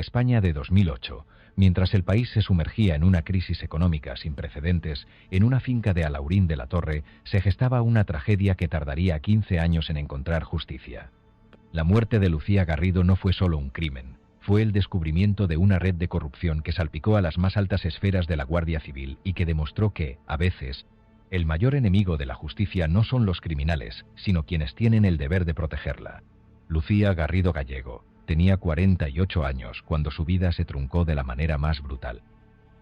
la España de 2008, mientras el país se sumergía en una crisis económica sin precedentes, en una finca de Alhaurín de la Torre se gestaba una tragedia que tardaría 15 años en encontrar justicia. La muerte de Lucía Garrido no fue solo un crimen, fue el descubrimiento de una red de corrupción que salpicó a las más altas esferas de la Guardia Civil y que demostró que, a veces, el mayor enemigo de la justicia no son los criminales, sino quienes tienen el deber de protegerla. Lucía Garrido Gallego tenía 48 años cuando su vida se truncó de la manera más brutal.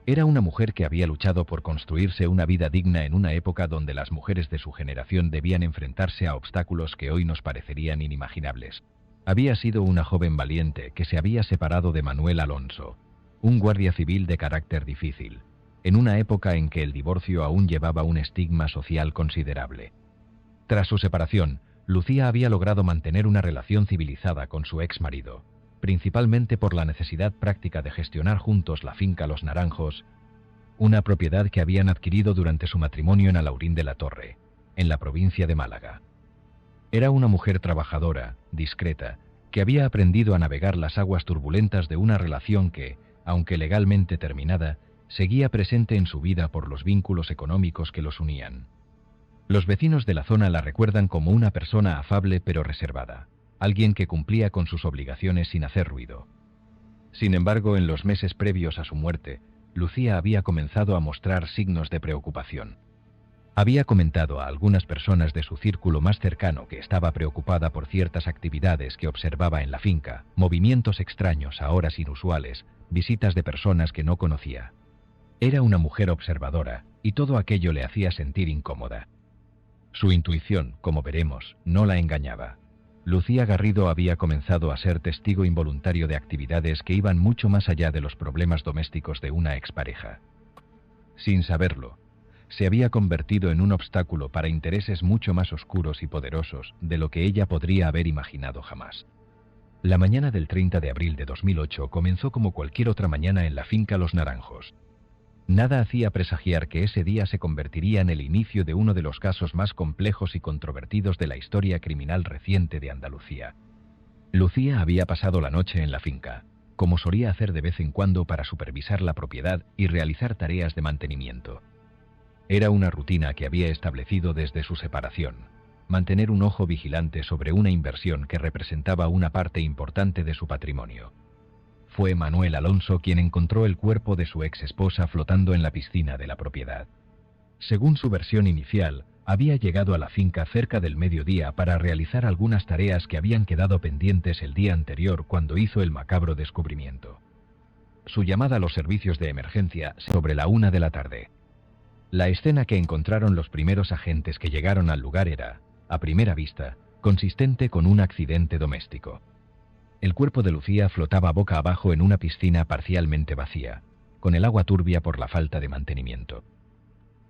Era una mujer que había luchado por construirse una vida digna en una época donde las mujeres de su generación debían enfrentarse a obstáculos que hoy nos parecerían inimaginables. Había sido una joven valiente que se había separado de Manuel Alonso, un guardia civil de carácter difícil, en una época en que el divorcio aún llevaba un estigma social considerable. Tras su separación, Lucía había logrado mantener una relación civilizada con su ex marido, principalmente por la necesidad práctica de gestionar juntos la finca Los Naranjos, una propiedad que habían adquirido durante su matrimonio en Alhaurín de la Torre, en la provincia de Málaga. Era una mujer trabajadora, discreta, que había aprendido a navegar las aguas turbulentas de una relación que, aunque legalmente terminada, seguía presente en su vida por los vínculos económicos que los unían. Los vecinos de la zona la recuerdan como una persona afable pero reservada, alguien que cumplía con sus obligaciones sin hacer ruido. Sin embargo, en los meses previos a su muerte, Lucía había comenzado a mostrar signos de preocupación. Había comentado a algunas personas de su círculo más cercano que estaba preocupada por ciertas actividades que observaba en la finca, movimientos extraños a horas inusuales, visitas de personas que no conocía. Era una mujer observadora, y todo aquello le hacía sentir incómoda. Su intuición, como veremos, no la engañaba. Lucía Garrido había comenzado a ser testigo involuntario de actividades que iban mucho más allá de los problemas domésticos de una expareja. Sin saberlo, se había convertido en un obstáculo para intereses mucho más oscuros y poderosos de lo que ella podría haber imaginado jamás. La mañana del 30 de abril de 2008 comenzó como cualquier otra mañana en la finca Los Naranjos. Nada hacía presagiar que ese día se convertiría en el inicio de uno de los casos más complejos y controvertidos de la historia criminal reciente de Andalucía. Lucía había pasado la noche en la finca, como solía hacer de vez en cuando para supervisar la propiedad y realizar tareas de mantenimiento. Era una rutina que había establecido desde su separación, mantener un ojo vigilante sobre una inversión que representaba una parte importante de su patrimonio. Fue Manuel Alonso quien encontró el cuerpo de su ex esposa flotando en la piscina de la propiedad. Según su versión inicial, había llegado a la finca cerca del mediodía para realizar algunas tareas que habían quedado pendientes el día anterior cuando hizo el macabro descubrimiento. Su llamada a los servicios de emergencia sobre la 1 de la tarde. La escena que encontraron los primeros agentes que llegaron al lugar era, a primera vista, consistente con un accidente doméstico. El cuerpo de Lucía flotaba boca abajo en una piscina parcialmente vacía, con el agua turbia por la falta de mantenimiento.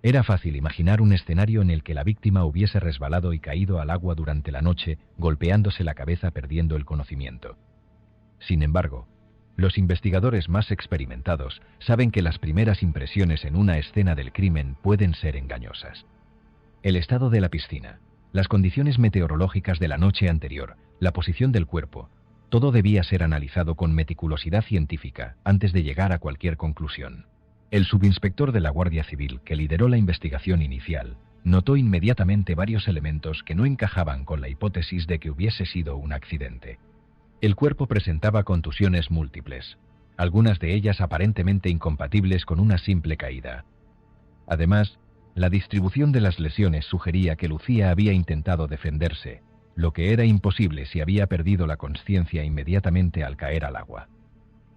Era fácil imaginar un escenario en el que la víctima hubiese resbalado y caído al agua durante la noche, golpeándose la cabeza perdiendo el conocimiento. Sin embargo, los investigadores más experimentados saben que las primeras impresiones en una escena del crimen pueden ser engañosas. El estado de la piscina, las condiciones meteorológicas de la noche anterior, la posición del cuerpo, todo debía ser analizado con meticulosidad científica antes de llegar a cualquier conclusión. El subinspector de la Guardia Civil, que lideró la investigación inicial, notó inmediatamente varios elementos que no encajaban con la hipótesis de que hubiese sido un accidente. El cuerpo presentaba contusiones múltiples, algunas de ellas aparentemente incompatibles con una simple caída. Además, la distribución de las lesiones sugería que Lucía había intentado defenderse, lo que era imposible si había perdido la consciencia inmediatamente al caer al agua.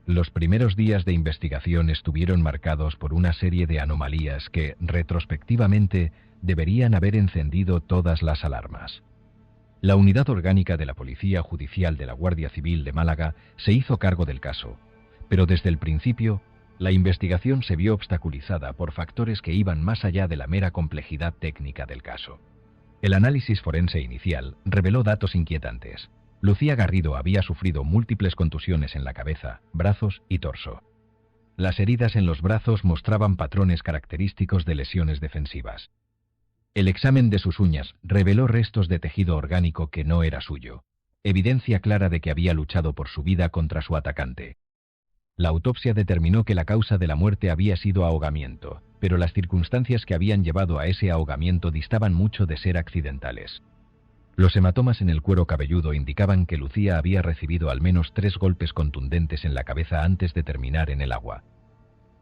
Los primeros días de investigación estuvieron marcados por una serie de anomalías que, retrospectivamente, deberían haber encendido todas las alarmas. La Unidad Orgánica de la Policía Judicial de la Guardia Civil de Málaga se hizo cargo del caso, pero desde el principio, la investigación se vio obstaculizada por factores que iban más allá de la mera complejidad técnica del caso. El análisis forense inicial reveló datos inquietantes. Lucía Garrido había sufrido múltiples contusiones en la cabeza, brazos y torso. Las heridas en los brazos mostraban patrones característicos de lesiones defensivas. El examen de sus uñas reveló restos de tejido orgánico que no era suyo, evidencia clara de que había luchado por su vida contra su atacante. La autopsia determinó que la causa de la muerte había sido ahogamiento, pero las circunstancias que habían llevado a ese ahogamiento distaban mucho de ser accidentales. Los hematomas en el cuero cabelludo indicaban que Lucía había recibido al menos 3 golpes contundentes en la cabeza antes de terminar en el agua.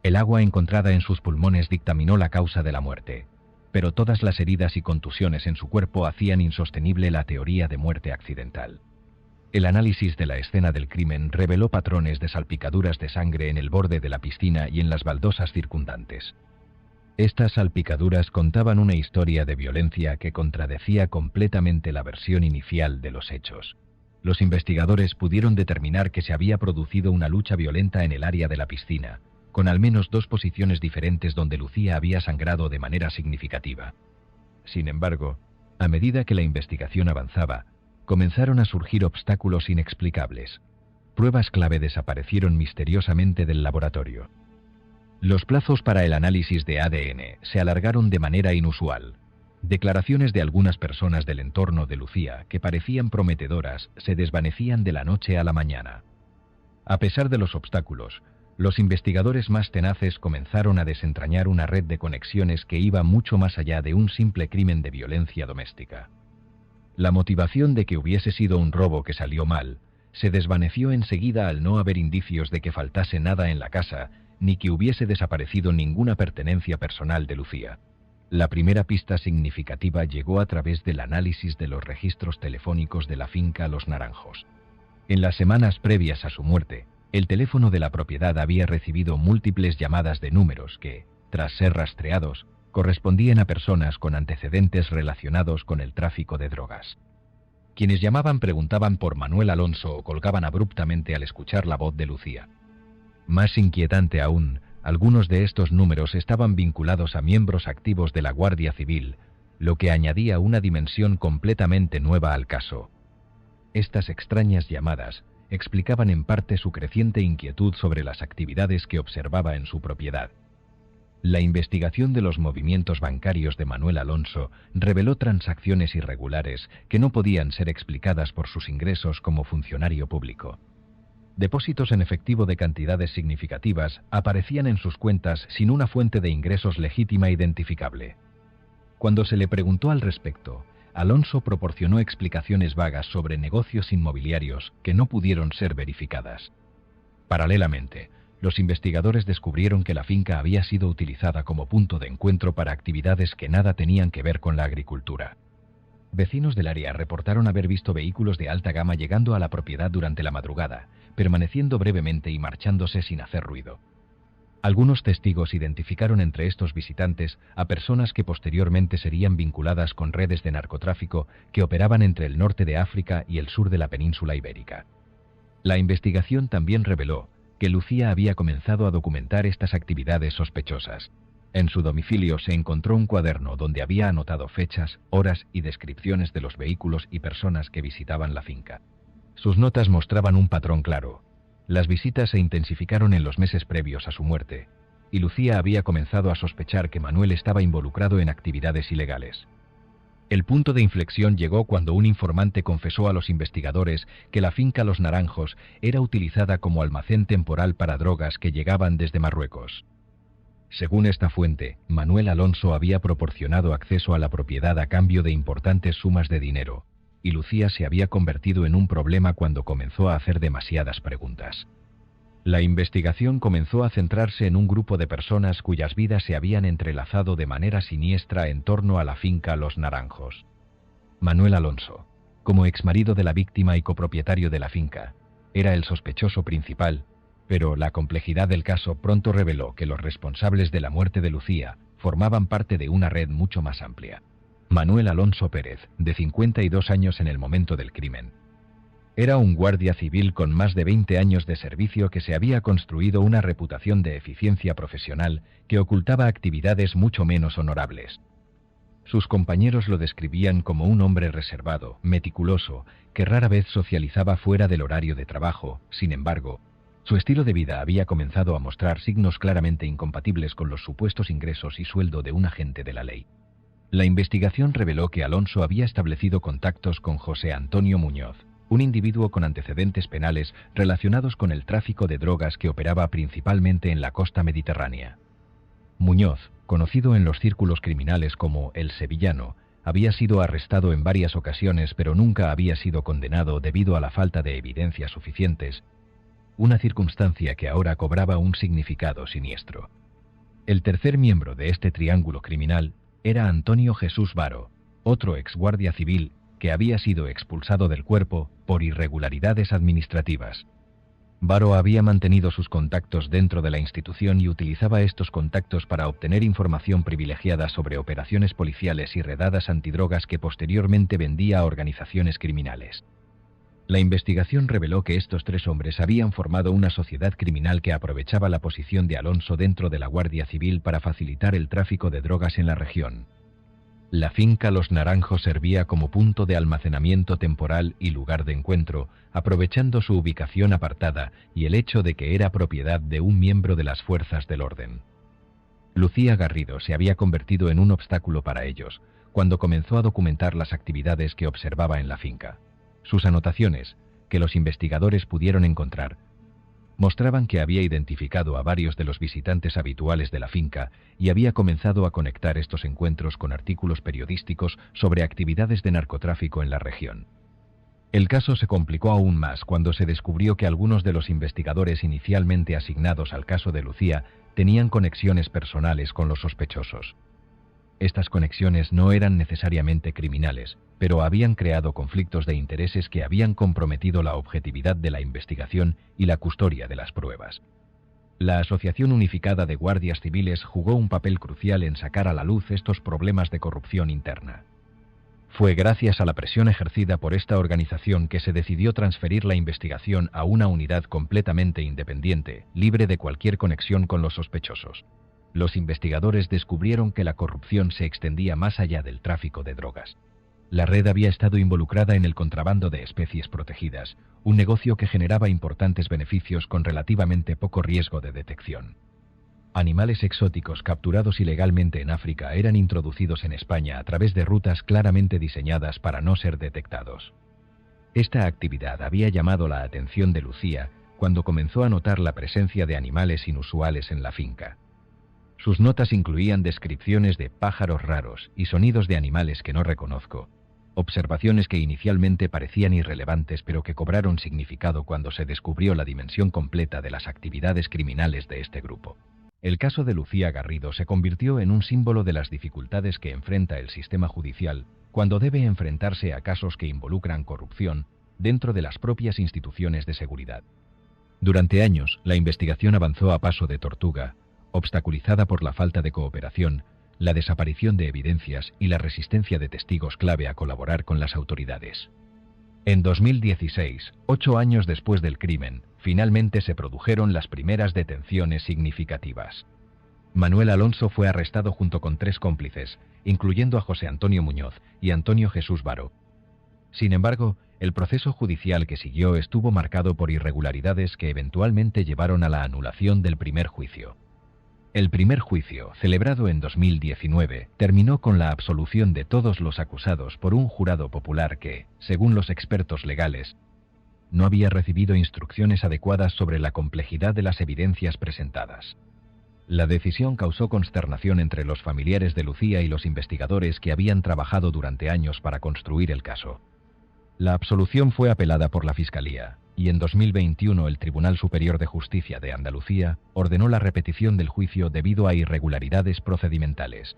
El agua encontrada en sus pulmones dictaminó la causa de la muerte, pero todas las heridas y contusiones en su cuerpo hacían insostenible la teoría de muerte accidental. El análisis de la escena del crimen reveló patrones de salpicaduras de sangre en el borde de la piscina y en las baldosas circundantes. Estas salpicaduras contaban una historia de violencia que contradecía completamente la versión inicial de los hechos. Los investigadores pudieron determinar que se había producido una lucha violenta en el área de la piscina, con al menos 2 posiciones diferentes donde Lucía había sangrado de manera significativa. Sin embargo, a medida que la investigación avanzaba, comenzaron a surgir obstáculos inexplicables. Pruebas clave desaparecieron misteriosamente del laboratorio. Los plazos para el análisis de ADN se alargaron de manera inusual. Declaraciones de algunas personas del entorno de Lucía, que parecían prometedoras, se desvanecían de la noche a la mañana. A pesar de los obstáculos, los investigadores más tenaces comenzaron a desentrañar una red de conexiones que iba mucho más allá de un simple crimen de violencia doméstica. La motivación de que hubiese sido un robo que salió mal se desvaneció enseguida al no haber indicios de que faltase nada en la casa ni que hubiese desaparecido ninguna pertenencia personal de Lucía. La primera pista significativa llegó a través del análisis de los registros telefónicos de la finca Los Naranjos. En las semanas previas a su muerte, el teléfono de la propiedad había recibido múltiples llamadas de números que, tras ser rastreados, correspondían a personas con antecedentes relacionados con el tráfico de drogas. Quienes llamaban preguntaban por Manuel Alonso o colgaban abruptamente al escuchar la voz de Lucía. Más inquietante aún, algunos de estos números estaban vinculados a miembros activos de la Guardia Civil, lo que añadía una dimensión completamente nueva al caso. Estas extrañas llamadas explicaban en parte su creciente inquietud sobre las actividades que observaba en su propiedad. La investigación de los movimientos bancarios de Manuel Alonso reveló transacciones irregulares que no podían ser explicadas por sus ingresos como funcionario público. Depósitos en efectivo de cantidades significativas aparecían en sus cuentas sin una fuente de ingresos legítima identificable. Cuando se le preguntó al respecto, Alonso proporcionó explicaciones vagas sobre negocios inmobiliarios que no pudieron ser verificadas. Paralelamente, los investigadores descubrieron que la finca había sido utilizada como punto de encuentro para actividades que nada tenían que ver con la agricultura. Vecinos del área reportaron haber visto vehículos de alta gama llegando a la propiedad durante la madrugada, permaneciendo brevemente y marchándose sin hacer ruido. Algunos testigos identificaron entre estos visitantes a personas que posteriormente serían vinculadas con redes de narcotráfico que operaban entre el norte de África y el sur de la península ibérica. La investigación también reveló que Lucía había comenzado a documentar estas actividades sospechosas. En su domicilio se encontró un cuaderno donde había anotado fechas, horas y descripciones de los vehículos y personas que visitaban la finca. Sus notas mostraban un patrón claro. Las visitas se intensificaron en los meses previos a su muerte, y Lucía había comenzado a sospechar que Manuel estaba involucrado en actividades ilegales. El punto de inflexión llegó cuando un informante confesó a los investigadores que la finca Los Naranjos era utilizada como almacén temporal para drogas que llegaban desde Marruecos. Según esta fuente, Manuel Alonso había proporcionado acceso a la propiedad a cambio de importantes sumas de dinero, y Lucía se había convertido en un problema cuando comenzó a hacer demasiadas preguntas. La investigación comenzó a centrarse en un grupo de personas cuyas vidas se habían entrelazado de manera siniestra en torno a la finca Los Naranjos. Manuel Alonso, como exmarido de la víctima y copropietario de la finca, era el sospechoso principal, pero la complejidad del caso pronto reveló que los responsables de la muerte de Lucía formaban parte de una red mucho más amplia. Manuel Alonso Pérez, de 52 años en el momento del crimen, era un guardia civil con más de 20 años de servicio que se había construido una reputación de eficiencia profesional que ocultaba actividades mucho menos honorables. Sus compañeros lo describían como un hombre reservado, meticuloso, que rara vez socializaba fuera del horario de trabajo. Sin embargo, su estilo de vida había comenzado a mostrar signos claramente incompatibles con los supuestos ingresos y sueldo de un agente de la ley. La investigación reveló que Alonso había establecido contactos con José Antonio Muñoz, un individuo con antecedentes penales relacionados con el tráfico de drogas que operaba principalmente en la costa mediterránea. Muñoz, conocido en los círculos criminales como el Sevillano, había sido arrestado en varias ocasiones pero nunca había sido condenado debido a la falta de evidencias suficientes, una circunstancia que ahora cobraba un significado siniestro. El tercer miembro de este triángulo criminal era Antonio Jesús Varo, otro exguardia civil que había sido expulsado del cuerpo por irregularidades administrativas. Varo había mantenido sus contactos dentro de la institución y utilizaba estos contactos para obtener información privilegiada sobre operaciones policiales y redadas antidrogas que posteriormente vendía a organizaciones criminales. La investigación reveló que estos tres hombres habían formado una sociedad criminal que aprovechaba la posición de Alonso dentro de la Guardia Civil para facilitar el tráfico de drogas en la región. La finca Los Naranjos servía como punto de almacenamiento temporal y lugar de encuentro, aprovechando su ubicación apartada y el hecho de que era propiedad de un miembro de las fuerzas del orden. Lucía Garrido se había convertido en un obstáculo para ellos, cuando comenzó a documentar las actividades que observaba en la finca. Sus anotaciones, que los investigadores pudieron encontrar, mostraban que había identificado a varios de los visitantes habituales de la finca y había comenzado a conectar estos encuentros con artículos periodísticos sobre actividades de narcotráfico en la región. El caso se complicó aún más cuando se descubrió que algunos de los investigadores inicialmente asignados al caso de Lucía tenían conexiones personales con los sospechosos. Estas conexiones no eran necesariamente criminales, pero habían creado conflictos de intereses que habían comprometido la objetividad de la investigación y la custodia de las pruebas. La Asociación Unificada de Guardias Civiles jugó un papel crucial en sacar a la luz estos problemas de corrupción interna. Fue gracias a la presión ejercida por esta organización que se decidió transferir la investigación a una unidad completamente independiente, libre de cualquier conexión con los sospechosos. Los investigadores descubrieron que la corrupción se extendía más allá del tráfico de drogas. La red había estado involucrada en el contrabando de especies protegidas, un negocio que generaba importantes beneficios con relativamente poco riesgo de detección. Animales exóticos capturados ilegalmente en África eran introducidos en España a través de rutas claramente diseñadas para no ser detectados. Esta actividad había llamado la atención de Lucía cuando comenzó a notar la presencia de animales inusuales en la finca. Sus notas incluían descripciones de pájaros raros y sonidos de animales que no reconozco, observaciones que inicialmente parecían irrelevantes pero que cobraron significado cuando se descubrió la dimensión completa de las actividades criminales de este grupo. El caso de Lucía Garrido se convirtió en un símbolo de las dificultades que enfrenta el sistema judicial cuando debe enfrentarse a casos que involucran corrupción dentro de las propias instituciones de seguridad. Durante años, la investigación avanzó a paso de tortuga, obstaculizada por la falta de cooperación, la desaparición de evidencias y la resistencia de testigos clave a colaborar con las autoridades. En 2016, 8 años después del crimen, finalmente se produjeron las primeras detenciones significativas. Manuel Alonso fue arrestado junto con 3 cómplices, incluyendo a José Antonio Muñoz y Antonio Jesús Varo. Sin embargo, el proceso judicial que siguió estuvo marcado por irregularidades que eventualmente llevaron a la anulación del primer juicio. El primer juicio, celebrado en 2019, terminó con la absolución de todos los acusados por un jurado popular que, según los expertos legales, no había recibido instrucciones adecuadas sobre la complejidad de las evidencias presentadas. La decisión causó consternación entre los familiares de Lucía y los investigadores que habían trabajado durante años para construir el caso. La absolución fue apelada por la Fiscalía, y en 2021 el Tribunal Superior de Justicia de Andalucía ordenó la repetición del juicio debido a irregularidades procedimentales.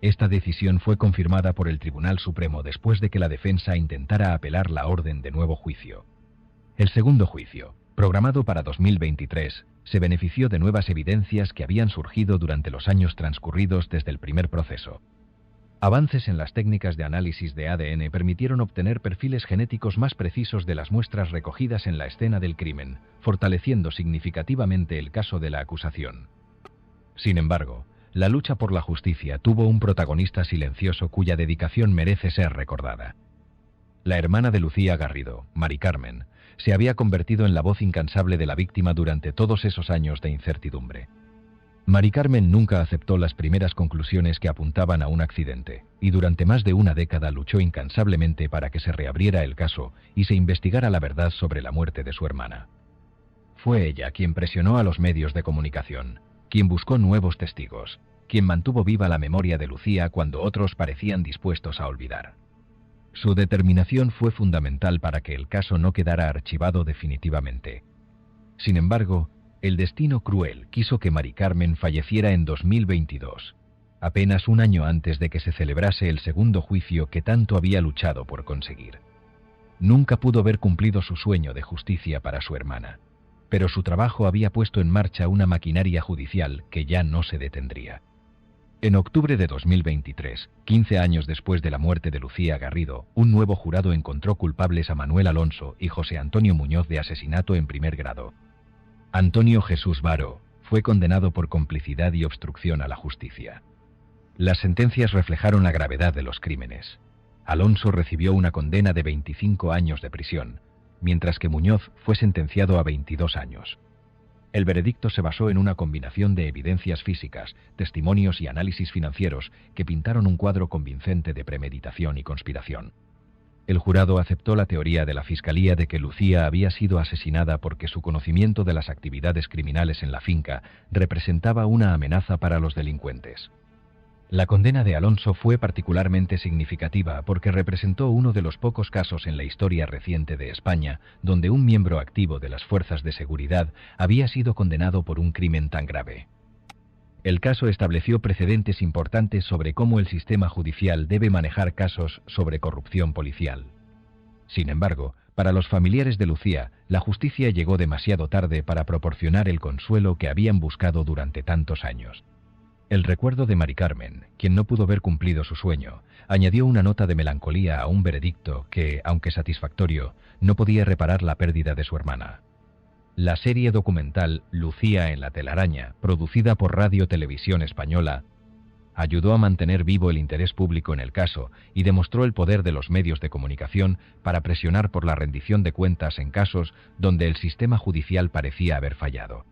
Esta decisión fue confirmada por el Tribunal Supremo después de que la defensa intentara apelar la orden de nuevo juicio. El segundo juicio, programado para 2023, se benefició de nuevas evidencias que habían surgido durante los años transcurridos desde el primer proceso. Avances en las técnicas de análisis de ADN permitieron obtener perfiles genéticos más precisos de las muestras recogidas en la escena del crimen, fortaleciendo significativamente el caso de la acusación. Sin embargo, la lucha por la justicia tuvo un protagonista silencioso cuya dedicación merece ser recordada. La hermana de Lucía Garrido, Mari Carmen, se había convertido en la voz incansable de la víctima durante todos esos años de incertidumbre. Mari Carmen nunca aceptó las primeras conclusiones que apuntaban a un accidente, y durante más de una década luchó incansablemente para que se reabriera el caso y se investigara la verdad sobre la muerte de su hermana. Fue ella quien presionó a los medios de comunicación, quien buscó nuevos testigos, quien mantuvo viva la memoria de Lucía cuando otros parecían dispuestos a olvidar. Su determinación fue fundamental para que el caso no quedara archivado definitivamente. Sin embargo, el destino cruel quiso que Mari Carmen falleciera en 2022, apenas un año antes de que se celebrase el segundo juicio que tanto había luchado por conseguir. Nunca pudo ver cumplido su sueño de justicia para su hermana, pero su trabajo había puesto en marcha una maquinaria judicial que ya no se detendría. En octubre de 2023, 15 años después de la muerte de Lucía Garrido, un nuevo jurado encontró culpables a Manuel Alonso y José Antonio Muñoz de asesinato en primer grado. Antonio Jesús Varo fue condenado por complicidad y obstrucción a la justicia. Las sentencias reflejaron la gravedad de los crímenes. Alonso recibió una condena de 25 años de prisión, mientras que Muñoz fue sentenciado a 22 años. El veredicto se basó en una combinación de evidencias físicas, testimonios y análisis financieros que pintaron un cuadro convincente de premeditación y conspiración. El jurado aceptó la teoría de la Fiscalía de que Lucía había sido asesinada porque su conocimiento de las actividades criminales en la finca representaba una amenaza para los delincuentes. La condena de Alonso fue particularmente significativa porque representó uno de los pocos casos en la historia reciente de España donde un miembro activo de las fuerzas de seguridad había sido condenado por un crimen tan grave. El caso estableció precedentes importantes sobre cómo el sistema judicial debe manejar casos sobre corrupción policial. Sin embargo, para los familiares de Lucía, la justicia llegó demasiado tarde para proporcionar el consuelo que habían buscado durante tantos años. El recuerdo de Mari Carmen, quien no pudo ver cumplido su sueño, añadió una nota de melancolía a un veredicto que, aunque satisfactorio, no podía reparar la pérdida de su hermana. La serie documental Lucía en la telaraña, producida por Radio Televisión Española, ayudó a mantener vivo el interés público en el caso y demostró el poder de los medios de comunicación para presionar por la rendición de cuentas en casos donde el sistema judicial parecía haber fallado.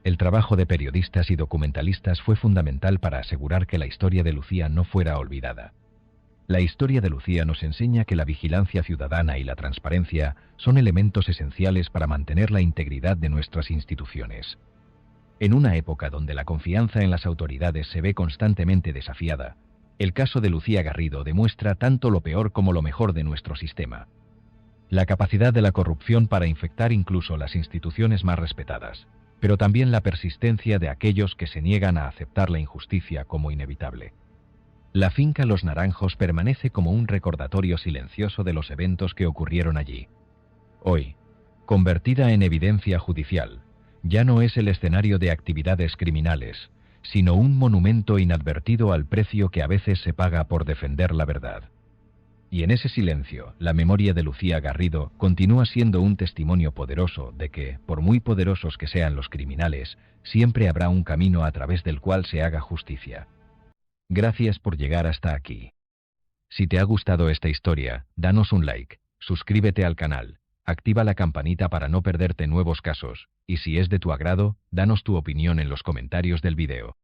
El trabajo de periodistas y documentalistas fue fundamental para asegurar que la historia de Lucía no fuera olvidada. La historia de Lucía nos enseña que la vigilancia ciudadana y la transparencia son elementos esenciales para mantener la integridad de nuestras instituciones. En una época donde la confianza en las autoridades se ve constantemente desafiada, el caso de Lucía Garrido demuestra tanto lo peor como lo mejor de nuestro sistema. La capacidad de la corrupción para infectar incluso las instituciones más respetadas, pero también la persistencia de aquellos que se niegan a aceptar la injusticia como inevitable. La finca Los Naranjos permanece como un recordatorio silencioso de los eventos que ocurrieron allí. Hoy, convertida en evidencia judicial, ya no es el escenario de actividades criminales, sino un monumento inadvertido al precio que a veces se paga por defender la verdad. Y en ese silencio, la memoria de Lucía Garrido continúa siendo un testimonio poderoso de que, por muy poderosos que sean los criminales, siempre habrá un camino a través del cual se haga justicia. Gracias por llegar hasta aquí. Si te ha gustado esta historia, danos un like, suscríbete al canal, activa la campanita para no perderte nuevos casos, y si es de tu agrado, danos tu opinión en los comentarios del video.